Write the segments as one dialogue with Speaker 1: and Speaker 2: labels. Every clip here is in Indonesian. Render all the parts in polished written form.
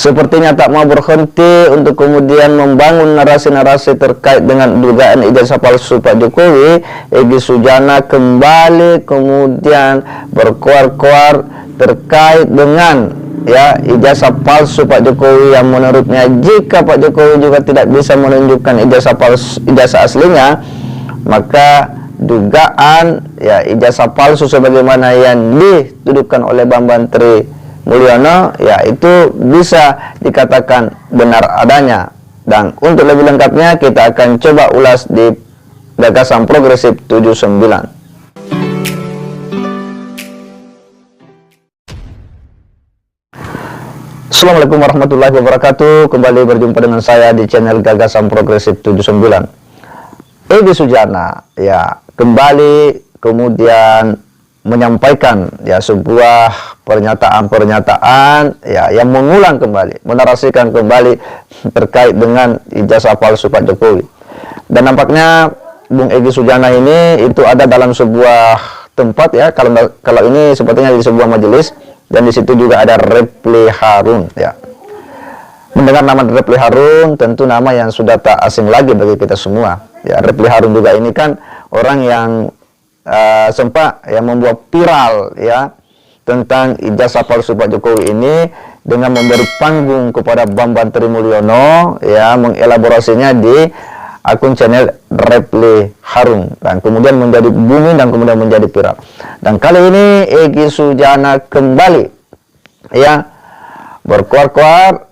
Speaker 1: sepertinya tak mau berhenti untuk kemudian membangun narasi-narasi terkait dengan dugaan ijazah palsu Pak Jokowi. Egy Sujana kembali kemudian berkoar-koar terkait dengan ijazah palsu Pak Jokowi, yang menurutnya jika Pak Jokowi juga tidak bisa menunjukkan ijazah aslinya, maka dugaan ijazah palsu sebagaimana yang dituduhkan oleh Bambang Tri Mulyono itu bisa dikatakan benar adanya. Dan untuk lebih lengkapnya kita akan coba ulas di Gagasan Progresif 79. Assalamualaikum warahmatullahi wabarakatuh. Kembali berjumpa dengan saya di channel Gagasan Progresif 79. Egy Sujana kembali kemudian menyampaikan sebuah pernyataan yang mengulang kembali, menarasikan kembali terkait dengan ijazah palsu Pak Jokowi. Dan nampaknya Bung Egy Sujana ini itu ada dalam sebuah tempat kalau ini sepertinya di sebuah majelis, dan di situ juga ada Refly Harun Mendengar nama Refly Harun, tentu nama yang sudah tak asing lagi bagi kita semua. Refly Harun juga ini kan orang yang sempat membuat viral tentang ijazah palsu Pak Jokowi ini, dengan memberi panggung kepada Bambang Tri Mulyono mengelaborasinya di akun channel Refly Harun, dan kemudian menjadi booming dan kemudian menjadi viral. Dan kali ini Egy Sujana kembali berkoar-koar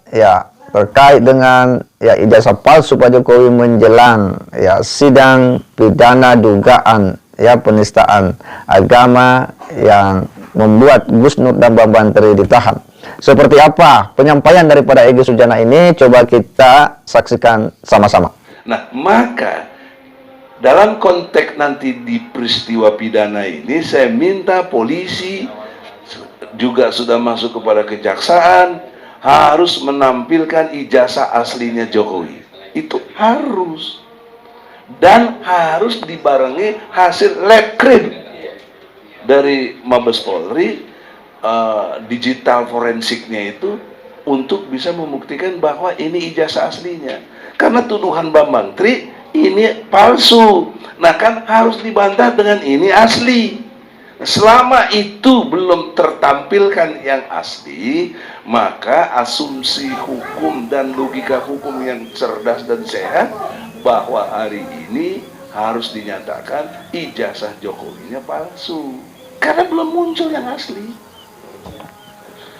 Speaker 1: terkait dengan ijazah palsu Pak Jokowi menjelang sidang pidana dugaan penistaan agama yang membuat Gus Nur dan Bambang Tri ditahan. Seperti apa penyampaian daripada Egy Sujana ini? Coba kita saksikan sama-sama.
Speaker 2: Nah, maka dalam konteks nanti di peristiwa pidana ini, saya minta polisi juga sudah masuk kepada kejaksaan harus menampilkan ijazah aslinya Jokowi. Itu harus. Dan harus dibarengi hasil lab krim dari Mabes Polri, digital forensiknya itu, untuk bisa membuktikan bahwa ini ijazah aslinya. Karena tuduhan Bambang Tri ini palsu, nah kan harus dibantah dengan ini asli. Selama itu belum tertampilkan yang asli, maka asumsi hukum dan logika hukum yang cerdas dan sehat bahwa hari ini harus dinyatakan ijazah Jokowinya palsu, karena belum muncul yang asli.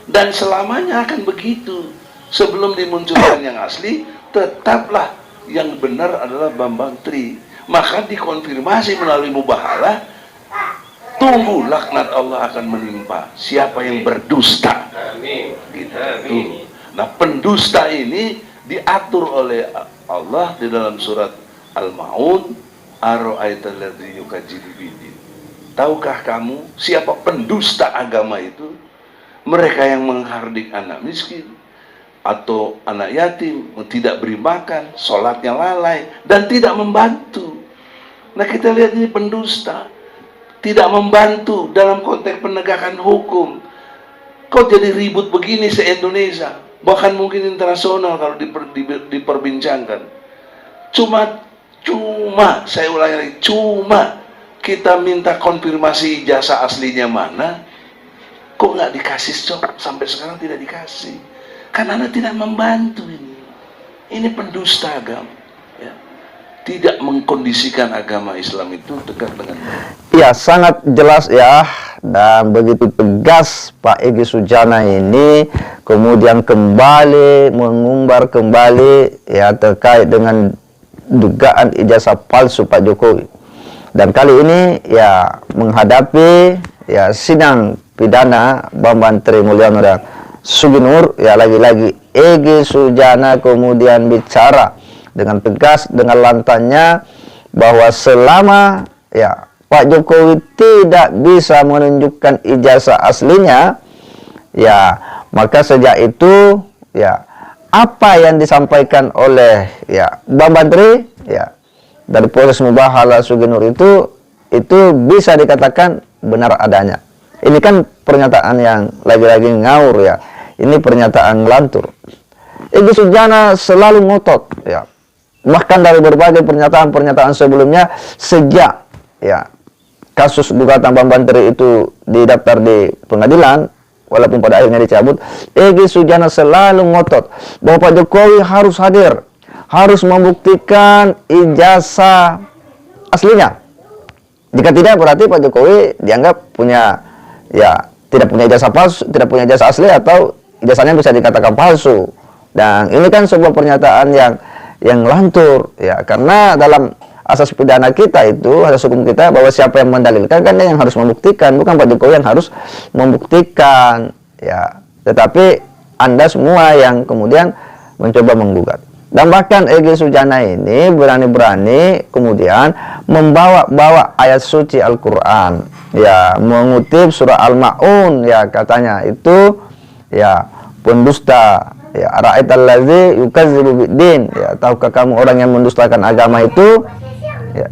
Speaker 2: Dan selamanya akan begitu. Sebelum dimunculkan yang asli, tetaplah yang benar adalah Bambang Tri. Maka dikonfirmasi melalui mubahalah, tunggu laknat Allah akan menimpa siapa yang berdusta. Gitu. Nah, pendusta ini diatur oleh Allah di dalam surat Al-Maun, Ara'aital ladzi yukadzibu bid-din. Tahukah kamu siapa pendusta agama itu? Mereka yang menghardik anak miskin atau anak yatim, tidak beri makan, sholatnya lalai, dan tidak membantu. Nah, kita lihat ini pendusta, tidak membantu dalam konteks penegakan hukum. Kok jadi ribut begini se-Indonesia? Bahkan mungkin internasional kalau diperbincangkan. Cuma saya ulangi lagi, cuma kita minta konfirmasi ijazah aslinya mana, kok nggak dikasih sampai sekarang tidak dikasih. Karena Anda tidak membantu ini. Ini pendusta agama, tidak mengkondisikan agama Islam itu tegak dengan baik.
Speaker 1: Ya, sangat jelas dan begitu tegas Pak Egy Sujana ini kemudian kembali mengumbar kembali terkait dengan dugaan ijazah palsu Pak Jokowi. Dan kali ini menghadapi sidang pidana Bambang Tri Mulyono dan Sugi Nur, lagi-lagi Egy Sujana kemudian bicara dengan tegas, dengan lantangnya, bahwa selama Pak Jokowi tidak bisa menunjukkan ijazah aslinya, maka sejak itu apa yang disampaikan oleh Bambang Tri dari proses mubahalah Sugi Nur itu bisa dikatakan benar adanya. Ini kan pernyataan yang lagi-lagi ngawur ini pernyataan lantur. Egy Sujana selalu ngotot, ya. Bahkan dari berbagai pernyataan-pernyataan sebelumnya, sejak ya kasus gugatan Bambang Tri itu didaftar di pengadilan, walaupun pada akhirnya dicabut, Egy Sujana selalu ngotot bahwa Pak Jokowi harus hadir, harus membuktikan ijazah aslinya. Jika tidak, berarti Pak Jokowi dianggap punya, ya, tidak punya ijazah palsu, tidak punya ijazah asli, atau ijazahnya bisa dikatakan palsu. Dan ini kan sebuah pernyataan yang lantur, ya, karena dalam asas pidana kita itu, asas hukum kita, bahwa siapa yang mendalilkan kan dia yang harus membuktikan, bukan Pak Jokowi yang harus membuktikan, ya. Tetapi Anda semua yang kemudian mencoba menggugat. Dan bahkan Egy Sujana ini berani-berani kemudian membawa-bawa ayat suci Al-Quran, ya, mengutip surah Al-Ma'un, ya, katanya itu, ya, pendusta, ya, ra'aitallazi yukadzibu biddin, ya, tahukah kamu orang yang mendustakan agama itu, ya,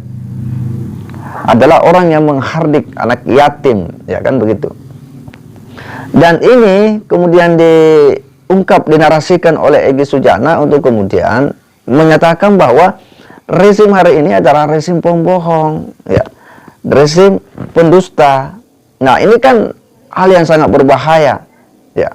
Speaker 1: adalah orang yang menghardik anak yatim, ya kan begitu. Dan ini kemudian dinarasikan oleh Egy Sujana untuk kemudian menyatakan bahwa rezim hari ini adalah rezim pembohong, ya, rezim pendusta. Nah, ini kan hal yang sangat berbahaya, ya.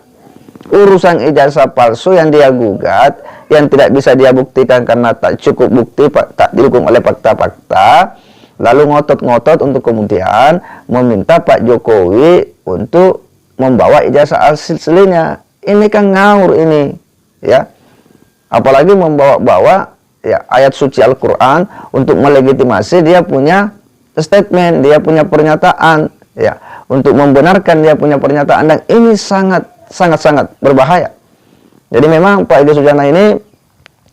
Speaker 1: Urusan ijazah palsu yang dia gugat, yang tidak bisa dia buktikan karena tak cukup bukti, tak didukung oleh fakta-fakta, lalu ngotot-ngotot untuk kemudian meminta Pak Jokowi untuk membawa ijazah aslinya. Ini kan ngawur ini, ya. Apalagi membawa-bawa, ya, ayat suci Al-Quran untuk melegitimasi dia punya statement, dia punya pernyataan, ya, untuk membenarkan dia punya pernyataan. Dan ini sangat berbahaya. Jadi memang Pak Egy Sujana ini,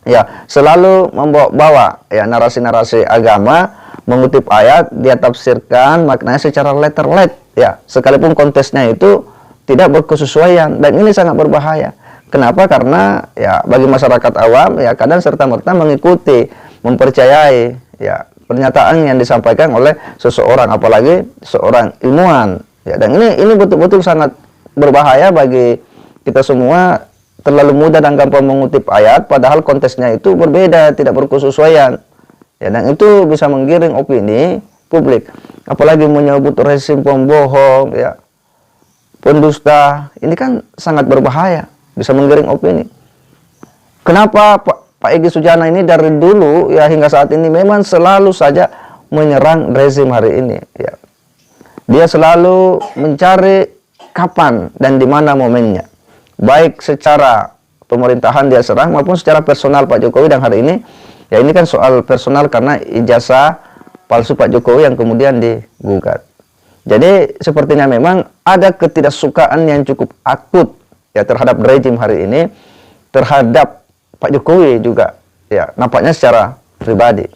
Speaker 1: ya, selalu membawa-bawa, ya, narasi-narasi agama, mengutip ayat, dia tafsirkan maknanya secara letter-let, ya, sekalipun konteksnya itu tidak berkesesuaian. Dan ini sangat berbahaya. Kenapa? Karena, ya, bagi masyarakat awam, ya, kadang serta-merta mengikuti, mempercayai, ya, pernyataan yang disampaikan oleh seseorang, apalagi seorang ilmuwan, ya. Dan ini betul-betul sangat berbahaya bagi kita semua. Terlalu mudah dan gampang mengutip ayat, padahal konteksnya itu berbeda, tidak berkesesuaian, ya. Dan itu bisa menggiring opini publik. Apalagi menyebut rezim pembohong, ya, pendusta, ini kan sangat berbahaya, bisa menggiring opini. Kenapa Pak Egy Sujana ini dari dulu, ya, hingga saat ini memang selalu saja menyerang rezim hari ini, ya. Dia selalu mencari kapan dan di mana momennya, baik secara pemerintahan dia serang maupun secara personal Pak Jokowi. Dan hari ini, ya, ini kan soal personal karena ijazah palsu Pak Jokowi yang kemudian digugat. Jadi sepertinya memang ada ketidaksukaan yang cukup akut, ya, terhadap rezim hari ini, terhadap Pak Jokowi juga, ya, nampaknya secara pribadi.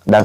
Speaker 1: Dan